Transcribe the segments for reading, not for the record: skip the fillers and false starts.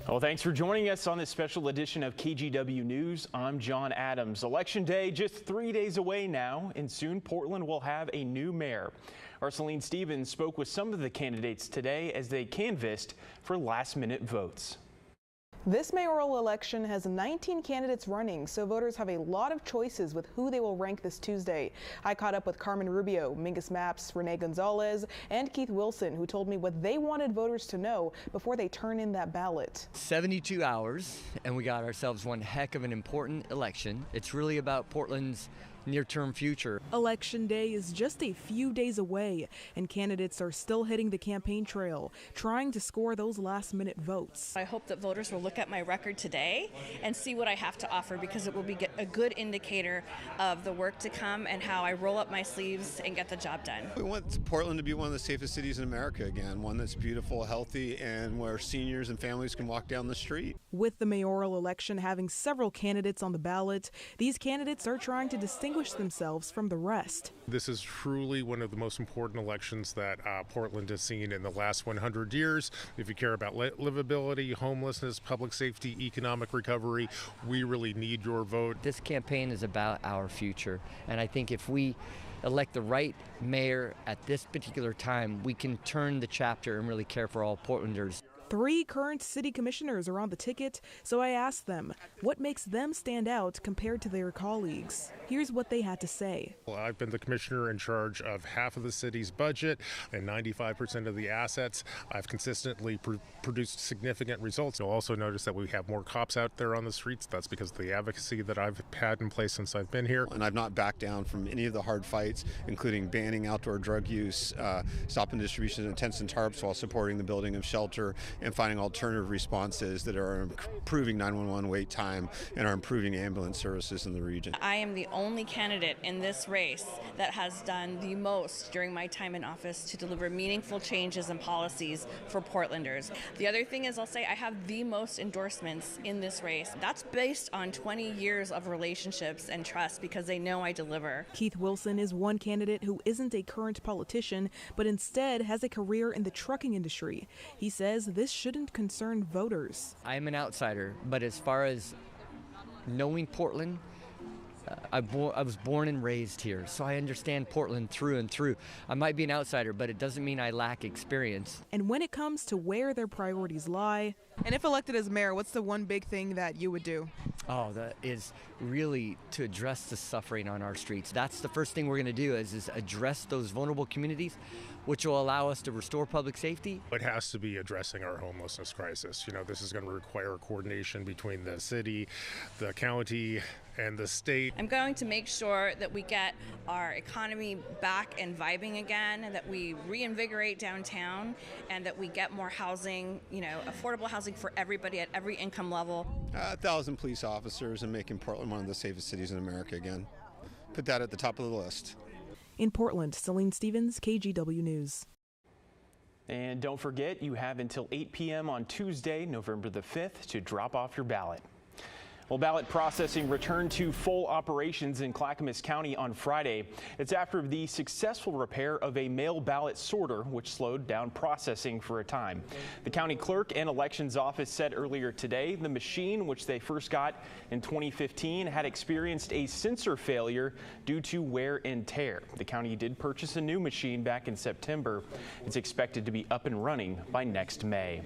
Well, thanks for joining us on this special edition of KGW News. I'm John Adams. Election Day just 3 days away now, and soon Portland will have a new mayor. Our Celine Stevens spoke with some of the candidates today as they canvassed for last-minute votes. This mayoral election has 19 candidates running, so voters have a lot of choices with who they will rank this Tuesday. I caught up with Carmen Rubio, Mingus Maps, Renee Gonzalez, and Keith Wilson, who told me what they wanted voters to know before they turn in that ballot. 72 hours, and we got ourselves one heck of an important election. It's really about Portland's near-term future. Election day is just a few days away, and candidates are still hitting the campaign trail, trying to score those last-minute votes. I hope that voters will look at my record today and see what I have to offer, because it will be a good indicator of the work to come and how I roll up my sleeves and get the job done. We want Portland to be one of the safest cities in America again, one that's beautiful, healthy, and where seniors and families can walk down the street. With the mayoral election having several candidates on the ballot, these candidates are trying to distinguish themselves from the rest. This is truly one of the most important elections that Portland has seen in the last 100 years. If you care about livability, homelessness, public safety, economic recovery, we really need your vote. This campaign is about our future, and I think if we elect the right mayor at this particular time, we can turn the chapter and really care for all Portlanders. 3 current city commissioners are on the ticket, so I asked them what makes them stand out compared to their colleagues. Here's what they had to say. Well, I've been the commissioner in charge of half of the city's budget and 95% of the assets. I've consistently produced significant results. You'll also notice that we have more cops out there on the streets. That's because of the advocacy that I've had in place since I've been here. And I've not backed down from any of the hard fights, including banning outdoor drug use, stopping distribution of tents and tarps while supporting the building of shelter, and finding alternative responses that are improving 911 wait time and are improving ambulance services in the region. I am the only candidate in this race that has done the most during my time in office to deliver meaningful changes and policies for Portlanders. The other thing is, I'll say I have the most endorsements in this race. That's based on 20 years of relationships and trust, because they know I deliver. Keith Wilson is one candidate who isn't a current politician, but instead has a career in the trucking industry. He says this shouldn't concern voters. I'm an outsider, but as far as knowing Portland, I was born and raised here, so I understand Portland through and through. I might be an outsider, but it doesn't mean I lack experience. And when it comes to where their priorities lie, and if elected as mayor, what's the one big thing that you would do? Oh, that is really to address the suffering on our streets. That's the first thing we're going to do is address those vulnerable communities, which will allow us to restore public safety. It has to be addressing our homelessness crisis. You know, this is going to require coordination between the city, the county, and the state. I'm going to make sure that we get our economy back and vibing again, and that we reinvigorate downtown, and that we get more housing, affordable housing for everybody at every income level. 1,000 police officers and making Portland one of the safest cities in America again. Put that at the top of the list. In Portland, Celine Stevens, KGW News. And don't forget, you have until 8 p.m. on Tuesday, November the 5th, to drop off your ballot. Well, ballot processing returned to full operations in Clackamas County on Friday. It's after the successful repair of a mail ballot sorter, which slowed down processing for a time. The county clerk and elections office said earlier today the machine, which they first got in 2015, had experienced a sensor failure due to wear and tear. The county did purchase a new machine back in September. It's expected to be up and running by next May.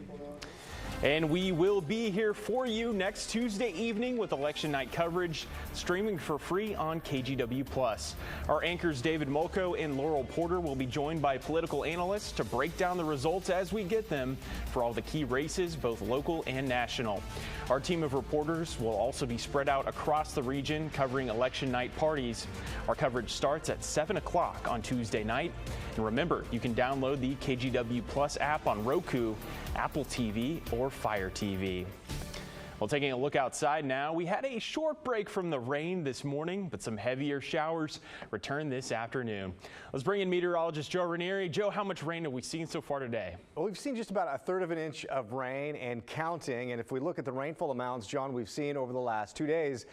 And we will be here for you next Tuesday evening with election night coverage, streaming for free on KGW+. Our anchors David Molko and Laurel Porter will be joined by political analysts to break down the results as we get them for all the key races, both local and national. Our team of reporters will also be spread out across the region covering election night parties. Our coverage starts at 7 o'clock on Tuesday night. And remember, you can download the KGW Plus app on Roku, Apple TV, or Fire TV. Well, taking a look outside now, we had a short break from the rain this morning, but some heavier showers return this afternoon. Let's bring in meteorologist Joe Ranieri. Joe, how much rain have we seen so far today? Well, we've seen just about 1/3 of an inch of rain and counting. And if we look at the rainfall amounts, John, we've seen over the last 2 days,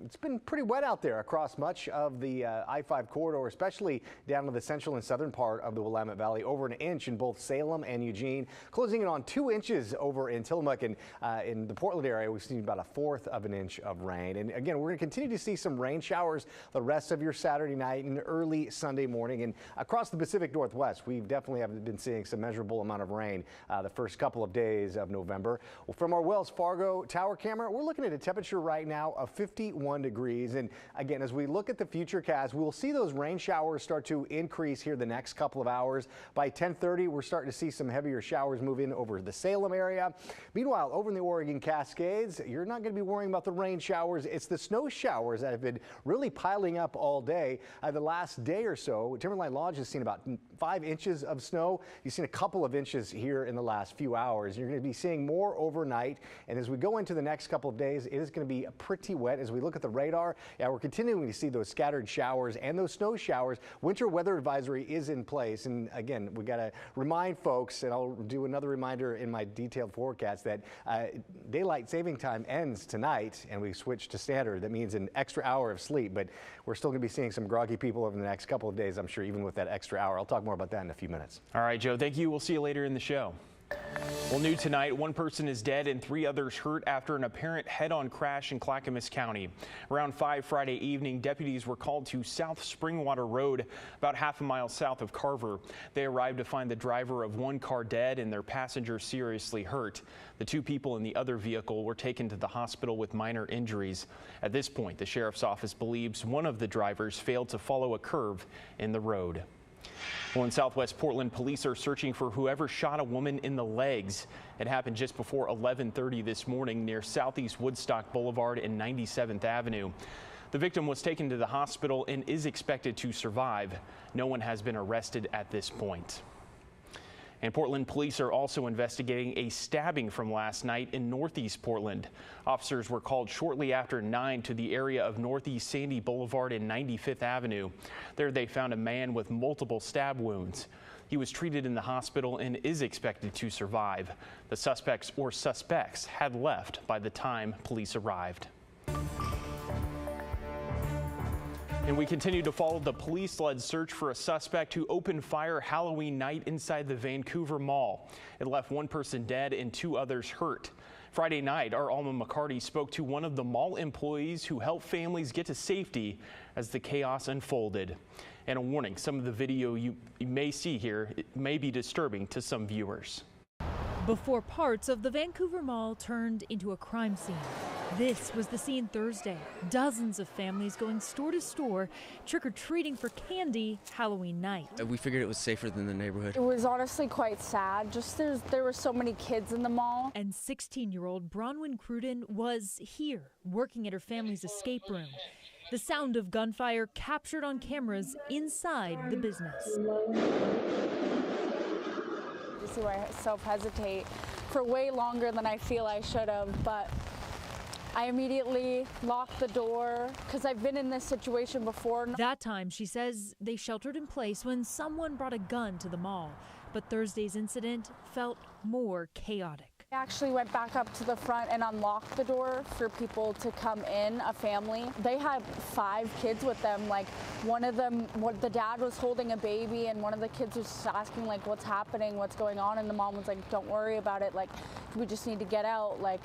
it's been pretty wet out there across much of the I-5 corridor, especially down to the central and southern part of the Willamette Valley. Over an inch in both Salem and Eugene, closing in on 2 inches over in Tillamook, and in the Portland area, we've seen about 1/4 of an inch of rain. And again, we're going to continue to see some rain showers the rest of your Saturday night and early Sunday morning. And across the Pacific Northwest, we definitely have been seeing some measurable amount of rain the first couple of days of November. Well, from our Wells Fargo tower camera, we're looking at a temperature right now of 51 degrees. And again, as we look at the futurecast, we'll see those rain showers start to increase here the next couple of hours. By 10:30, we're starting to see some heavier showers move in over the Salem area. Meanwhile, over in the Oregon Cascades, you're not going to be worrying about the rain showers. It's the snow showers that have been really piling up all day. The last day or so, Timberline Lodge has seen about 5 inches of snow. You've seen a couple of inches here in the last few hours. You're going to be seeing more overnight. And as we go into the next couple of days, it is going to be pretty wet. As we look at the radar, we're continuing to see those scattered showers and those snow showers. Winter weather advisory is in place. And again, we got to remind folks, and I'll do another reminder in my detailed forecast, that daylight saving time ends tonight and we switch to standard. That means an extra hour of sleep, but we're still going to be seeing some groggy people over the next couple of days, I'm sure, even with that extra hour. I'll talk more about that in a few minutes. All right, Joe, thank you. We'll see you later in the show. Well, new tonight, 1 person is dead and 3 others hurt after an apparent head-on crash in Clackamas County. Around 5 Friday evening, deputies were called to South Springwater Road, about half a mile south of Carver. They arrived to find the driver of one car dead and their passenger seriously hurt. The 2 people in the other vehicle were taken to the hospital with minor injuries. At this point, the sheriff's office believes one of the drivers failed to follow a curve in the road. Well, in Southwest Portland, police are searching for whoever shot a woman in the legs. It happened just before 11:30 this morning near Southeast Woodstock Boulevard and 97th Avenue. The victim was taken to the hospital and is expected to survive. No one has been arrested at this point. And Portland police are also investigating a stabbing from last night in Northeast Portland. Officers were called shortly after 9 to the area of Northeast Sandy Boulevard and 95th Avenue. There they found a man with multiple stab wounds. He was treated in the hospital and is expected to survive. The suspects had left by the time police arrived. And we continue to follow the police-led search for a suspect who opened fire Halloween night inside the Vancouver Mall. It left 1 person dead and 2 others hurt. Friday night, our Alma McCarty spoke to one of the mall employees who helped families get to safety as the chaos unfolded. And a warning, some of the video you may see here may be disturbing to some viewers. Before parts of the Vancouver Mall turned into a crime scene. This was the scene Thursday. Dozens of families going store to store, trick-or-treating for candy Halloween night. We figured it was safer than the neighborhood. It was honestly quite sad. Just there were so many kids in the mall. And 16-year-old Bronwyn Cruden was here, working at her family's escape room. The sound of gunfire captured on cameras inside the business. I see myself hesitate for way longer than I feel I should have, but I immediately locked the door because I've been in this situation before. That time, she says, they sheltered in place when someone brought a gun to the mall. But Thursday's incident felt more chaotic. I actually went back up to the front and unlocked the door for people to come in, a family. They had 5 kids with them. Like one of them, the dad was holding a baby and one of the kids was just asking like, what's happening, what's going on? And the mom was like, don't worry about it. Like, we just need to get out. Like,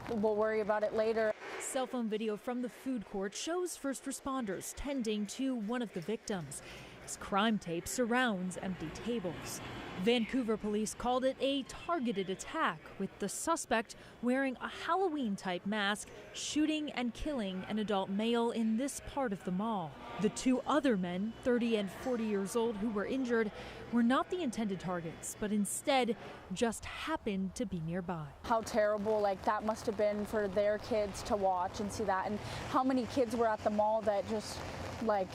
we'll worry about it later. Cell phone video from the food court shows first responders tending to one of the victims. His crime tape surrounds empty tables. Vancouver police called it a targeted attack, with the suspect wearing a Halloween-type mask, shooting and killing an adult male in this part of the mall. The 2 other men, 30 and 40 years old, who were injured, were not the intended targets, but instead just happened to be nearby. How terrible, like that must have been for their kids to watch and see that, and how many kids were at the mall that just like,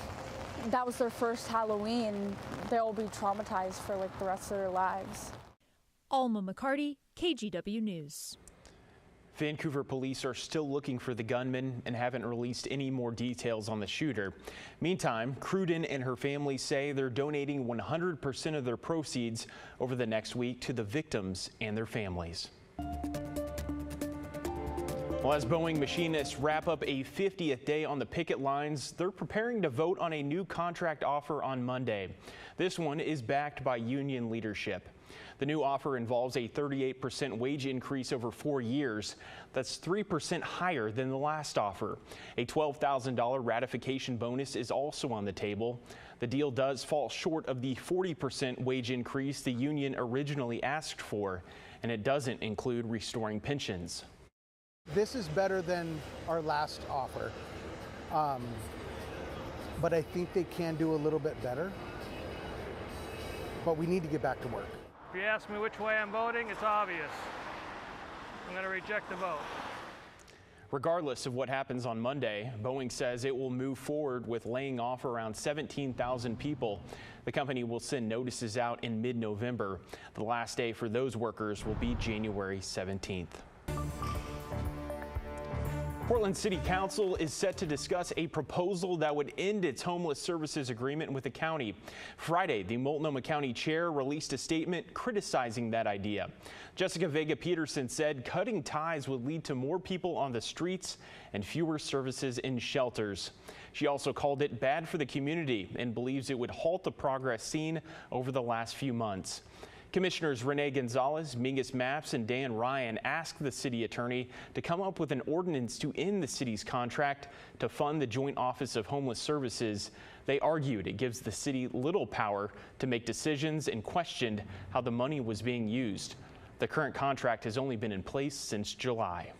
that was their first Halloween. They'll be traumatized for like the rest of their lives. Alma McCarty, KGW News. Vancouver police are still looking for the gunman and haven't released any more details on the shooter. Meantime, Cruden and her family say they're donating 100% of their proceeds over the next week to the victims and their families. Well, as Boeing machinists wrap up a 50th day on the picket lines, they're preparing to vote on a new contract offer on Monday. This one is backed by union leadership. The new offer involves a 38% wage increase over 4 years. That's 3% higher than the last offer. A $12,000 ratification bonus is also on the table. The deal does fall short of the 40% wage increase the union originally asked for, and it doesn't include restoring pensions. This is better than our last offer, but I think they can do a little bit better, but we need to get back to work. If you ask me which way I'm voting, it's obvious. I'm going to reject the vote. Regardless of what happens on Monday, Boeing says it will move forward with laying off around 17,000 people. The company will send notices out in mid-November. The last day for those workers will be January 17th. Portland City Council is set to discuss a proposal that would end its homeless services agreement with the county. Friday, the Multnomah County Chair released a statement criticizing that idea. Jessica Vega Peterson said cutting ties would lead to more people on the streets and fewer services in shelters. She also called it bad for the community and believes it would halt the progress seen over the last few months. Commissioners Renee Gonzalez, Mingus Maps, and Dan Ryan asked the city attorney to come up with an ordinance to end the city's contract to fund the Joint Office of Homeless Services. They argued it gives the city little power to make decisions and questioned how the money was being used. The current contract has only been in place since July.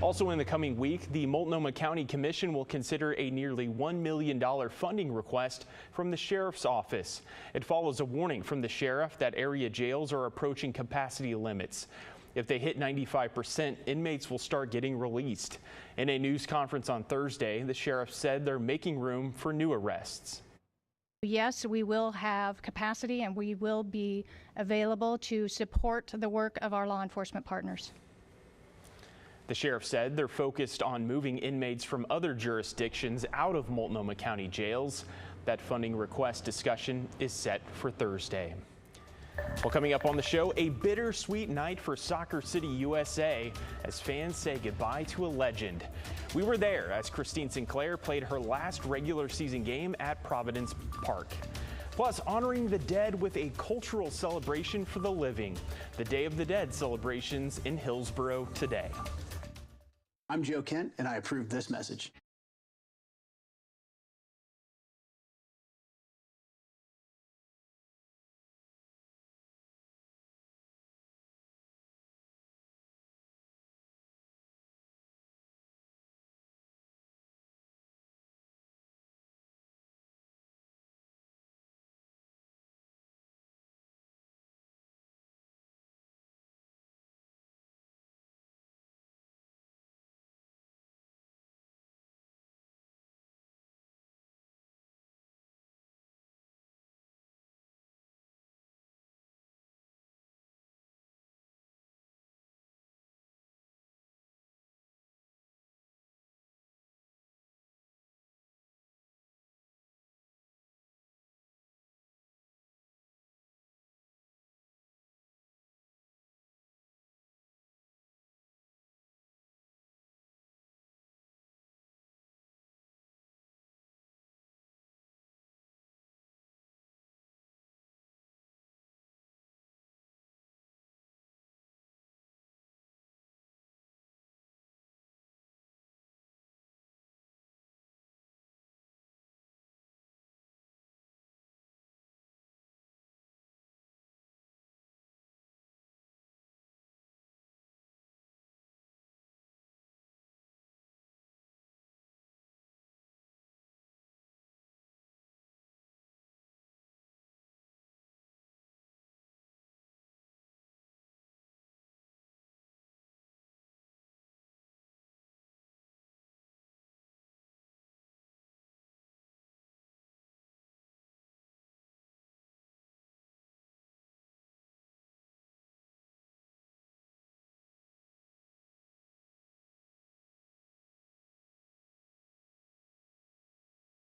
Also in the coming week, the Multnomah County Commission will consider a nearly $1 million funding request from the Sheriff's Office. It follows a warning from the Sheriff that area jails are approaching capacity limits. If they hit 95%, inmates will start getting released. In a news conference on Thursday, the Sheriff said they're making room for new arrests. Yes, we will have capacity and we will be available to support the work of our law enforcement partners. The sheriff said they're focused on moving inmates from other jurisdictions out of Multnomah County jails. That funding request discussion is set for Thursday. Well, coming up on the show, a bittersweet night for Soccer City, USA, as fans say goodbye to a legend. We were there as Christine Sinclair played her last regular season game at Providence Park. Plus, honoring the dead with a cultural celebration for the living. The Day of the Dead celebrations in Hillsborough today. I'm Joe Kent, and I approve this message.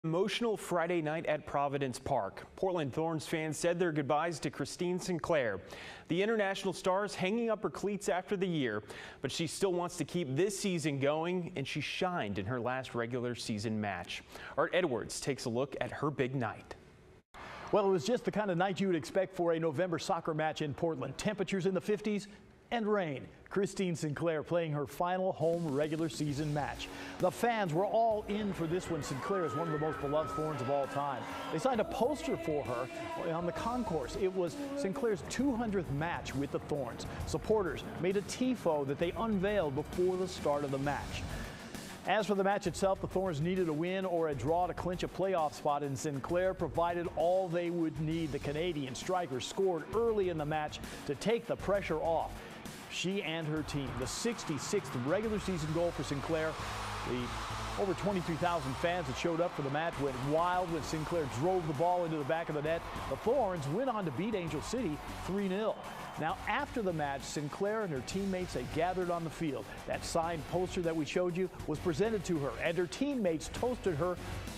Emotional Friday night at Providence Park. Portland Thorns fans said their goodbyes to Christine Sinclair. The international star's hanging up her cleats after the year, but she still wants to keep this season going, and she shined in her last regular season match. Art Edwards takes a look at her big night. Well, it was just the kind of night you would expect for a November soccer match in Portland. Temperatures in the 50s and rain. Christine Sinclair playing her final home regular season match. The fans were all in for this one. Sinclair is one of the most beloved Thorns of all time. They signed a poster for her on the concourse. It was Sinclair's 200th match with the Thorns. Supporters made a tifo that they unveiled before the start of the match. As for the match itself, the Thorns needed a win or a draw to clinch a playoff spot, and Sinclair provided all they would need. The Canadian striker scored early in the match to take the pressure off she and her team. The 66th regular season goal for Sinclair. The over 23,000 fans that showed up for the match went wild when Sinclair drove the ball into the back of the net. The Thorns went on to beat Angel City 3-0. Now, after the match, Sinclair and her teammates, they gathered on the field. That signed poster that we showed you was presented to her, and her teammates toasted her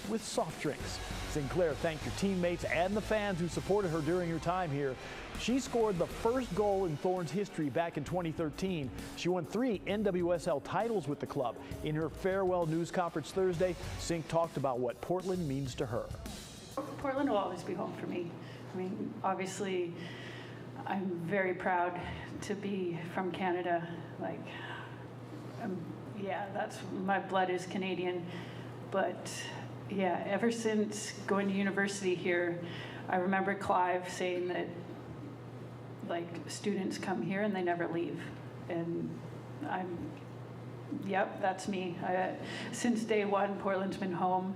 with soft drinks. Sinclair thanked her teammates and the fans who supported her during her time here. She scored the first goal in Thorns history back in 2013. She won 3 NWSL titles with the club. In her farewell news conference Thursday, Sink talked about what Portland means to her. Portland will always be home for me. I mean, obviously, I'm very proud to be from Canada. Like, yeah, that's, my blood is Canadian. But yeah, ever since going to university here, I remember Clive saying that, like, students come here and they never leave. And yep, that's me. Since day one, Portland's been home.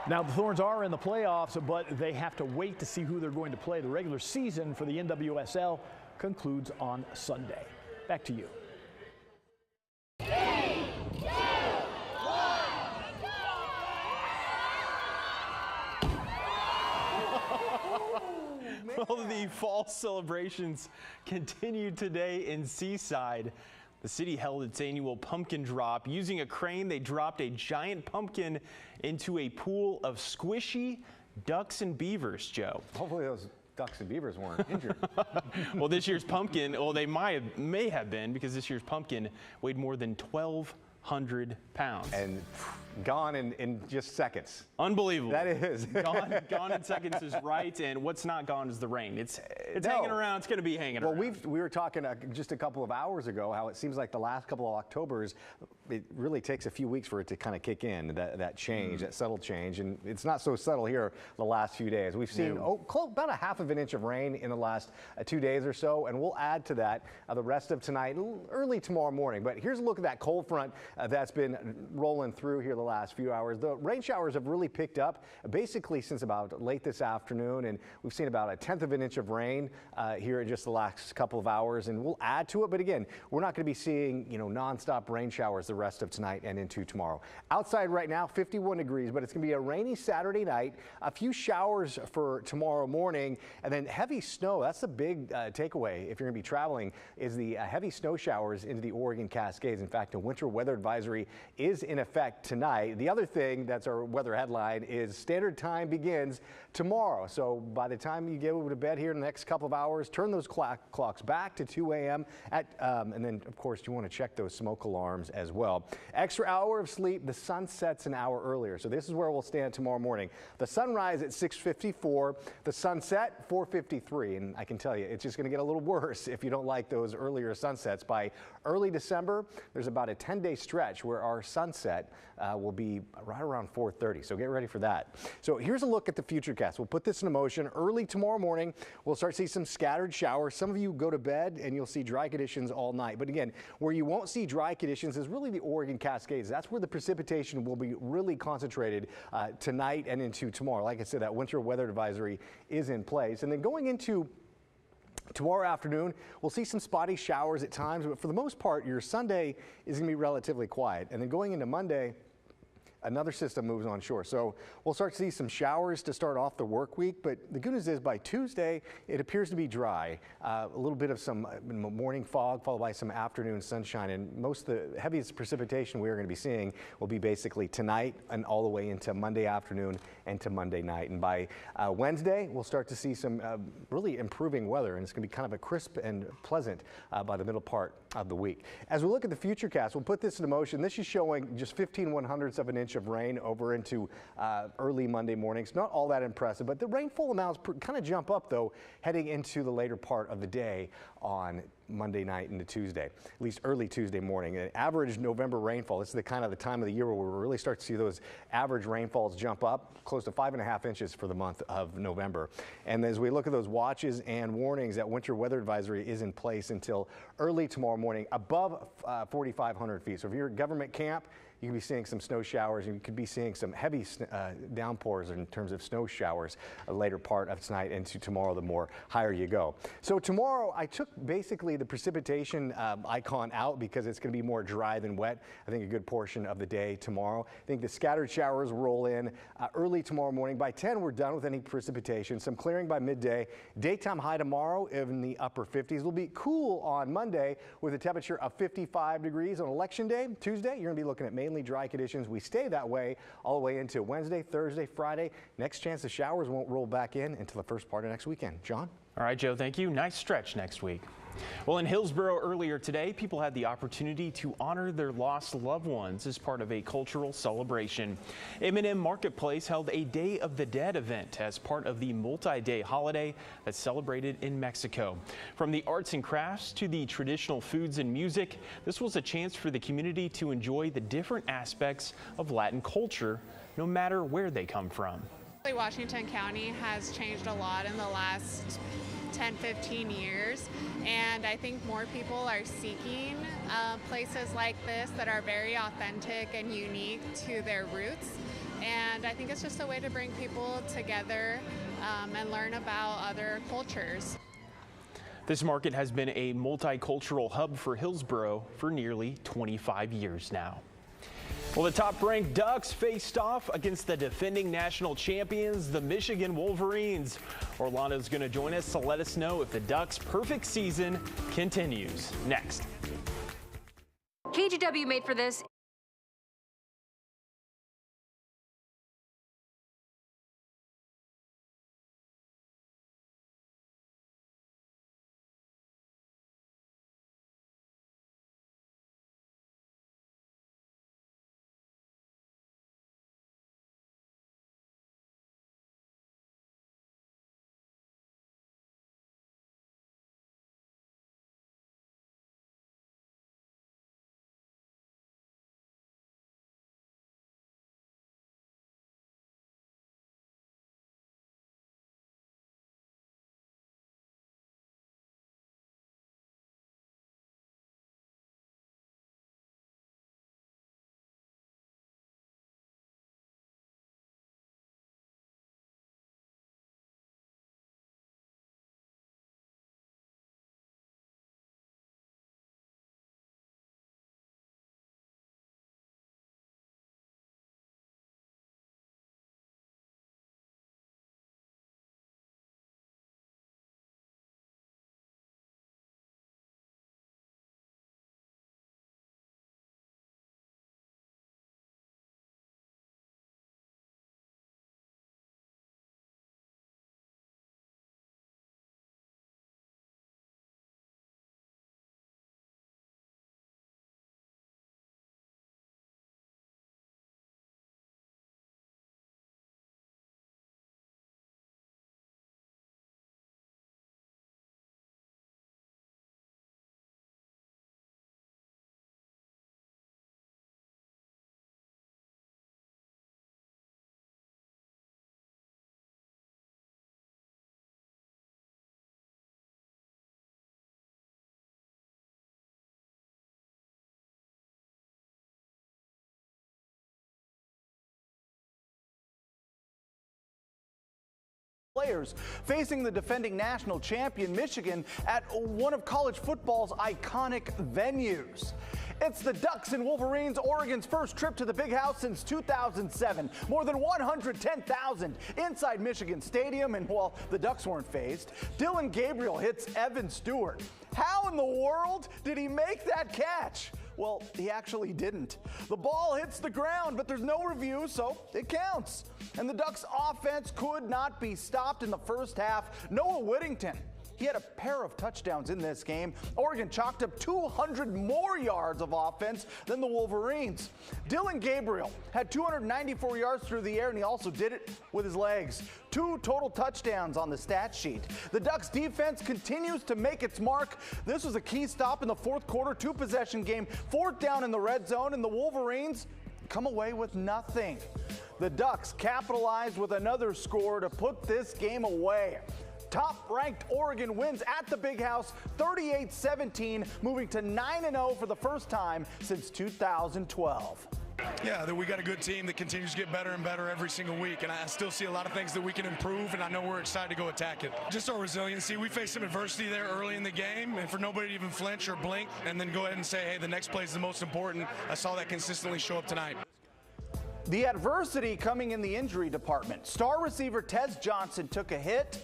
Now, the Thorns are in the playoffs, but they have to wait to see who they're going to play. The regular season for the NWSL concludes on Sunday. Back to you. Well, the fall celebrations continued today in Seaside. The city held its annual pumpkin drop. Using a crane, they dropped a giant pumpkin into a pool of squishy ducks and beavers, Joe. Hopefully those ducks and beavers weren't injured. Well, this year's pumpkin, well, they may have been, because this year's pumpkin weighed more than 1,200 pounds. And gone in just seconds. Unbelievable. That is. Gone in seconds is right, and what's not gone is the rain. It's hanging around. It's going to be hanging around. Well, we were talking just a couple of hours ago how it seems like the last couple of Octobers, it really takes a few weeks for it to kind of kick in, that change, that subtle change, and it's not so subtle here the last few days. We've seen about a half of an inch of rain in the last 2 days or so, and we'll add to that the rest of tonight, early tomorrow morning. But here's a look at that cold front that's been rolling through here the last few hours. The rain showers have really picked up basically since about late this afternoon, and we've seen about 1/10 of an inch of rain here in just the last couple of hours, and we'll add to it. But again, we're not going to be seeing nonstop rain showers the rest of tonight and into tomorrow. Outside right now, 51 degrees, but it's going to be a rainy Saturday night. A few showers for tomorrow morning, and then heavy snow. That's the big takeaway if you're going to be traveling, is the heavy snow showers into the Oregon Cascades. In fact, a winter weather advisory is in effect tonight. The other thing that's our weather headline is standard time begins tomorrow. So by the time you get over to bed here in the next couple of hours, turn those clocks back to 2 a.m. And then, of course, you want to check those smoke alarms as well. Extra hour of sleep. The sun sets an hour earlier. So this is where we'll stand tomorrow morning. The sunrise at 6:54. The sunset 4:53. And I can tell you, it's just going to get a little worse if you don't like those earlier sunsets. By early December, there's about a 10-day stretch where our sunset will be right around 4:30. So get ready for that. So here's a look at the futurecast. We'll put this in motion. Early tomorrow morning, we'll start to see some scattered showers. Some of you go to bed and you'll see dry conditions all night. But again, where you won't see dry conditions is really the Oregon Cascades. That's where the precipitation will be really concentrated tonight and into tomorrow. Like I said, that winter weather advisory is in place. And then going into tomorrow afternoon, we'll see some spotty showers at times, but for the most part, your Sunday is going to be relatively quiet. And then going into Monday, another system moves on shore. So we'll start to see some showers to start off the work week, but the good news is by Tuesday, it appears to be dry. A little bit of some morning fog followed by some afternoon sunshine, and most of the heaviest precipitation we are going to be seeing will be basically tonight and all the way into Monday afternoon and to Monday night. And by Wednesday, we'll start to see some really improving weather, and it's going to be kind of a crisp and pleasant by the middle part of the week. As we look at the futurecast, we'll put this into motion. This is showing just 15/100ths of an inch of rain over into early Monday mornings. Not all that impressive, but the rainfall amounts kind of jump up though heading into the later part of the day on Monday night into Tuesday, at least early Tuesday morning. An average November rainfall, this is the kind of the time of the year where we really start to see those average rainfalls jump up close to 5.5 inches for the month of November. And as we look at those watches and warnings, that winter weather advisory is in place until early tomorrow morning above 4,500 feet. So if you're at government camp, you could be seeing some snow showers, and you could be seeing some heavy downpours in terms of snow showers later part of tonight into tomorrow, the more higher you go. So tomorrow, I took basically the precipitation icon out because it's going to be more dry than wet. I think a good portion of the day tomorrow. I think the scattered showers roll in early tomorrow morning. By 10, we're done with any precipitation. Some clearing by midday. Daytime high tomorrow in the upper 50s. It'll be cool on Monday with a temperature of 55 degrees. On Election Day, Tuesday, you're going to be looking at mainly dry conditions. We stay that way all the way into Wednesday, Thursday, Friday. Next chance the showers won't roll back in until the first part of next weekend. John? All right, Joe, thank you. Nice stretch next week. Well, in Hillsborough earlier today, people had the opportunity to honor their lost loved ones as part of a cultural celebration. M&M Marketplace held a Day of the Dead event as part of the multi-day holiday that's celebrated in Mexico. From the arts and crafts to the traditional foods and music, this was a chance for the community to enjoy the different aspects of Latin culture, no matter where they come from. Washington County has changed a lot in the last 10-15 years, and I think more people are seeking places like this that are very authentic and unique to their roots, and I think it's just a way to bring people together and learn about other cultures. This market has been a multicultural hub for Hillsborough for nearly 25 years now. Well, the top-ranked Ducks faced off against the defending national champions, the Michigan Wolverines. Orlando's going to join us to let us know if the Ducks' perfect season continues. Next. KGW made for this. Players facing the defending national champion Michigan at one of college football's iconic venues. It's the Ducks and Wolverines, Oregon's first trip to the Big House since 2007. More than 110,000 inside Michigan Stadium, and while the Ducks weren't phased, Dylan Gabriel hits Evan Stewart. How in the world did he make that catch? Well, he actually didn't. The ball hits the ground, but there's no review, so it counts. And the Ducks' offense could not be stopped in the first half. Noah Whittington, he had a pair of touchdowns in this game. Oregon chalked up 200 more yards of offense than the Wolverines. Dylan Gabriel had 294 yards through the air, and he also did it with his legs. 2 total touchdowns on the stat sheet. The Ducks defense continues to make its mark. This was a key stop in the fourth quarter, 2-possession game, 4th down in the red zone, and the Wolverines come away with nothing. The Ducks capitalized with another score to put this game away. Top-ranked Oregon wins at the Big House 38-17, moving to 9-0 for the first time since 2012. Yeah, that we got a good team that continues to get better and better every single week, and I still see a lot of things that we can improve, and I know we're excited to go attack it. Just our resiliency. We faced some adversity there early in the game, and for nobody to even flinch or blink and then go ahead and say, hey, the next play is the most important, I saw that consistently show up tonight. The adversity coming in the injury department. Star receiver Tez Johnson took a hit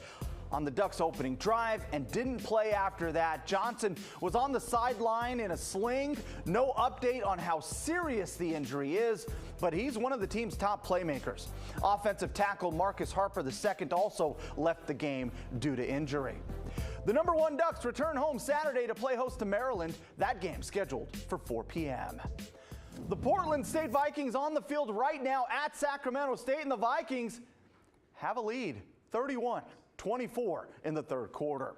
on the Ducks' opening drive and didn't play after that. Johnson was on the sideline in a sling. No update on how serious the injury is, but he's one of the team's top playmakers. Offensive tackle Marcus Harper II also left the game due to injury. The number 1 Ducks return home Saturday to play host to Maryland. That game scheduled for 4 p.m. The Portland State Vikings on the field right now at Sacramento State, and the Vikings have a lead, 31-24 in the third quarter.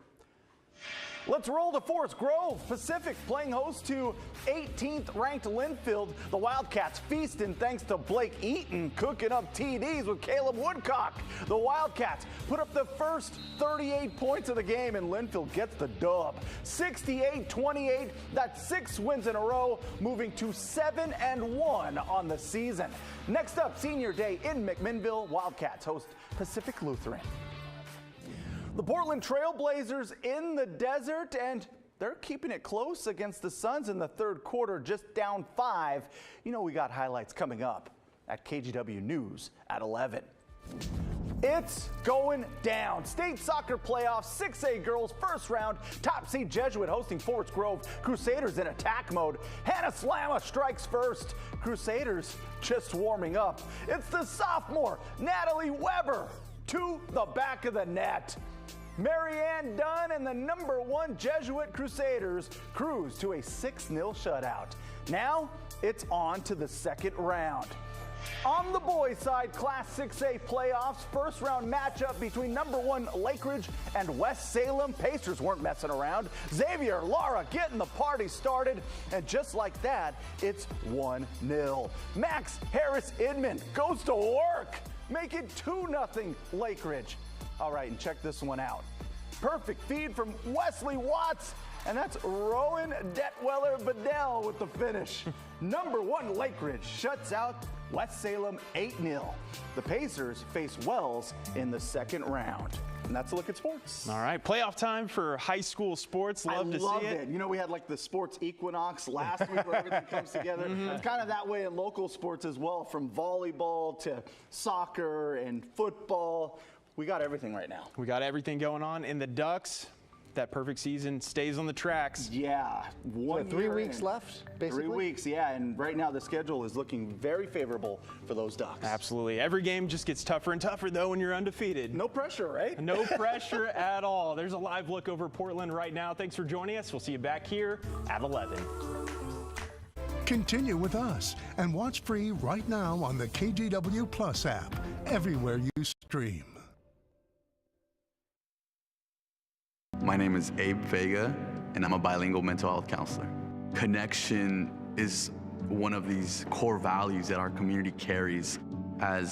Let's roll to Forest Grove. Pacific playing host to 18th ranked Linfield. The Wildcats feasting thanks to Blake Eaton cooking up TDs with Caleb Woodcock. The Wildcats put up the first 38 points of the game, and Linfield gets the dub. 68-28, that's 6 wins in a row, moving to 7-1 on the season. Next up, senior day in McMinnville. Wildcats host Pacific Lutheran. The Portland Trailblazers in the desert, and they're keeping it close against the Suns in the third quarter, just down 5. You know we got highlights coming up at KGW News at 11. It's going down. State soccer playoffs, 6A girls first round. Top seed Jesuit hosting Forest Grove. Crusaders in attack mode. Hannah Slama strikes first. Crusaders just warming up. It's the sophomore Natalie Weber to the back of the net. Marianne Dunn and the number 1 Jesuit Crusaders cruise to a 6-0 shutout. Now it's on to the second round. On the boys' side, Class 6A playoffs, first round matchup between number 1 Lakeridge and West Salem. Pacers weren't messing around. Xavier Lara getting the party started, and just like that, it's 1-0. Max Harris Inman goes to work, make it 2-0 Lakeridge. All right, and check this one out. Perfect feed from Wesley Watts, and that's Rowan Detweller-Bedell with the finish. Number 1 Lakeridge shuts out West Salem 8-0. The Pacers face Wells in the second round. And that's a look at sports. All right, playoff time for high school sports. Love to see it. You know, we had like the sports equinox last week where everything comes together. It's kind of that way in local sports as well, from volleyball to soccer and football. We got everything right now. We got everything going on. In the Ducks, that perfect season stays on the tracks. Yeah. 3 weeks left, basically? 3 weeks, yeah. And right now the schedule is looking very favorable for those Ducks. Absolutely. Every game just gets tougher and tougher, though, when you're undefeated. No pressure, right? No pressure at all. There's a live look over Portland right now. Thanks for joining us. We'll see you back here at 11. Continue with us and watch free right now on the KGW Plus app, everywhere you stream. My name is Abe Vega, and I'm a bilingual mental health counselor. Connection is one of these core values that our community carries. As